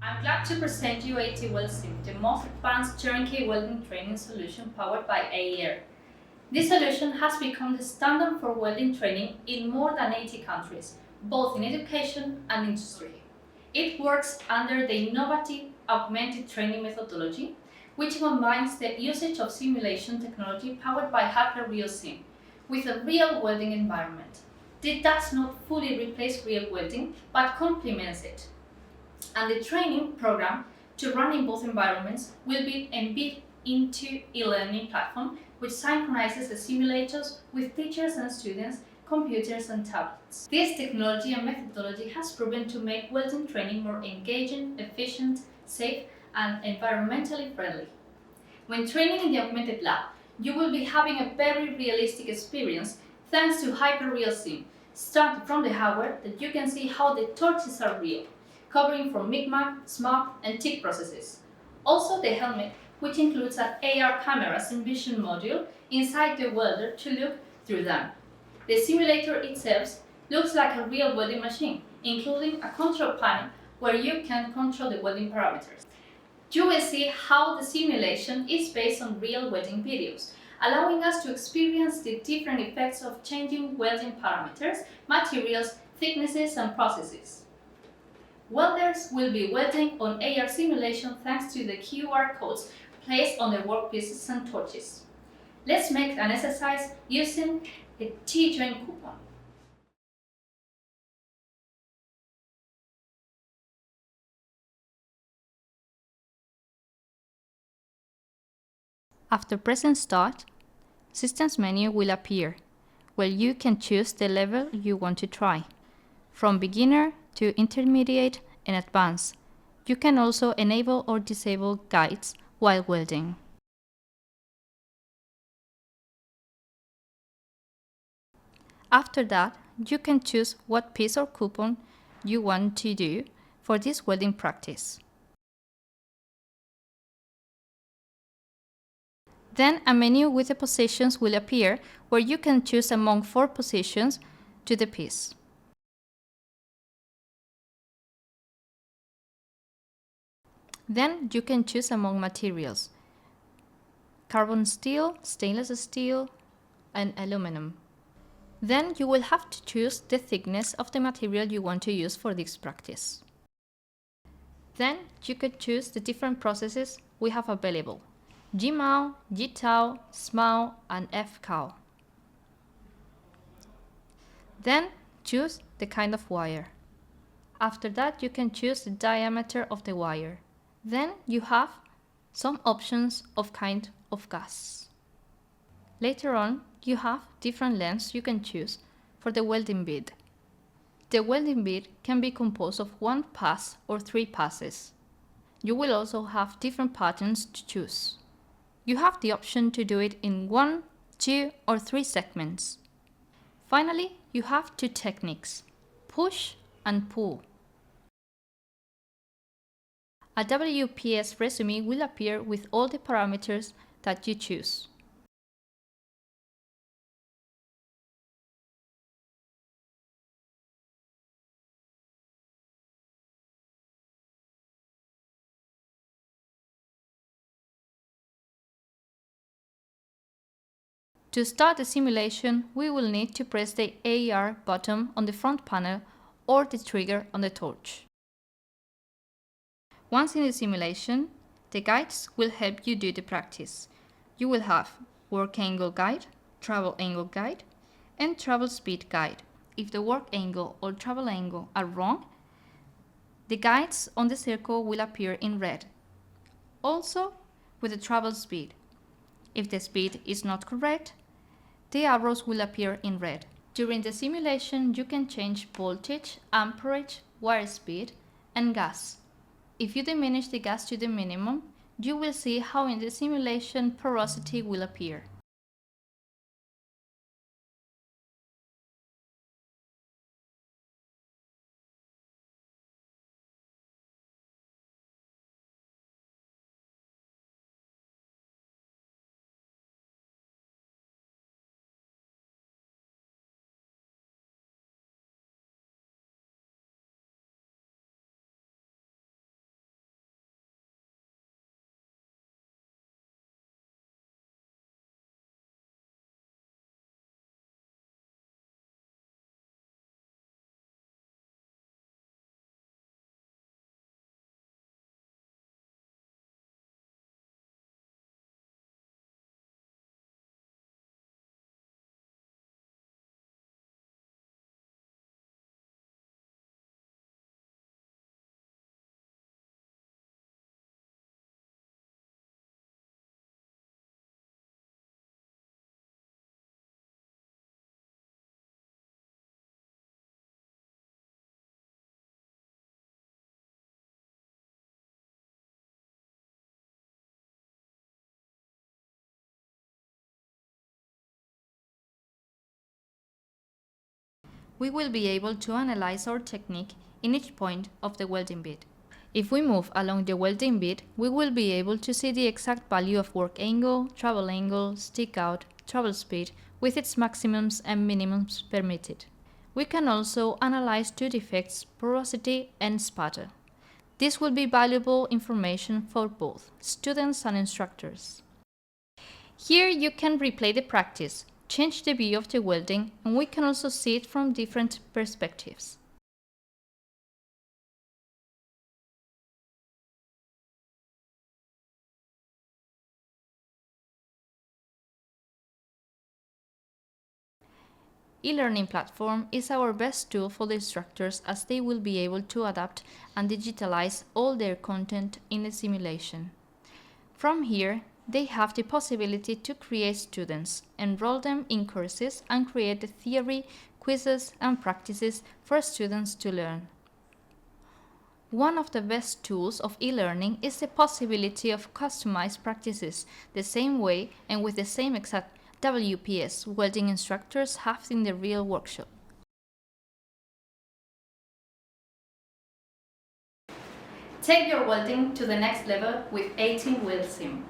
I'm glad to present you AT WeldSim, the most advanced turnkey welding training solution powered by AR. This solution has become the standard for welding training in more than 80 countries, both in education and industry. It works under the innovative augmented training methodology, which combines the usage of simulation technology powered by AT WeldSim with a real welding environment. This does not fully replace real welding, but complements it. And the training program to run in both environments will be embedded into e-learning platform, which synchronizes the simulators with teachers and students, computers and tablets. This technology and methodology has proven to make welding training more engaging, efficient, safe, and environmentally friendly. When training in the augmented lab, you will be having a very realistic experience thanks to HyperRealSim, starting from the hardware that you can see how the torches are real, covering from micmac, smog, and tick processes. Also the helmet, which includes an AR cameras and vision module inside the welder to look through them. The simulator itself looks like a real welding machine, including a control panel where you can control the welding parameters. You will see how the simulation is based on real welding videos, allowing us to experience the different effects of changing welding parameters, materials, thicknesses, and processes. Welders will be welding on AR simulation thanks to the QR codes placed on the workpieces and torches. Let's make an exercise using a T-join coupon. After pressing Start, Systems menu will appear, where you can choose the level you want to try, from beginner to intermediate and advanced. You can also enable or disable guides while welding. After that, you can choose what piece or coupon you want to do for this welding practice. Then a menu with the positions will appear where you can choose among 4 positions to the piece. Then you can choose among materials: carbon steel, stainless steel, and aluminum. Then you will have to choose the thickness of the material you want to use for this practice. Then you could choose the different processes we have available: GMAW, GTAW, SMAW, and FCAW. Then choose the kind of wire. After that, you can choose the diameter of the wire. Then you have some options of kind of gas. Later on, you have different lengths you can choose for the welding bit. The welding bit can be composed of 1 pass or 3 passes. You will also have different patterns to choose. You have the option to do it in 1, 2, or 3 segments. Finally, you have 2 techniques: push and pull. A WPS resume will appear with all the parameters that you choose. To start the simulation, we will need to press the AR button on the front panel or the trigger on the torch. Once in the simulation, the guides will help you do the practice. You will have work angle guide, travel angle guide, and travel speed guide. If the work angle or travel angle are wrong, the guides on the circle will appear in red. Also, with the travel speed. If the speed is not correct, the arrows will appear in red. During the simulation, you can change voltage, amperage, wire speed, and gas. If you diminish the gas to the minimum, you will see how in the simulation porosity will appear. we will be able to analyze our technique in each point of the welding bit. If we move along the welding bit, we will be able to see the exact value of work angle, travel angle, stick out, travel speed, with its maximums and minimums permitted. We can also analyze two defects, porosity and spatter. This will be valuable information for both students and instructors. Here you can replay the practice, change the view of the welding, and we can also see it from different perspectives. E-learning platform is our best tool for the instructors, as they will be able to adapt and digitalize all their content in the simulation. From here, they have the possibility to create students, enroll them in courses, and create the theory, quizzes, and practices for students to learn. One of the best tools of e-learning is the possibility of customized practices the same way and with the same exact WPS welding instructors have in the real workshop. Take your welding to the next level with AT WeldSim.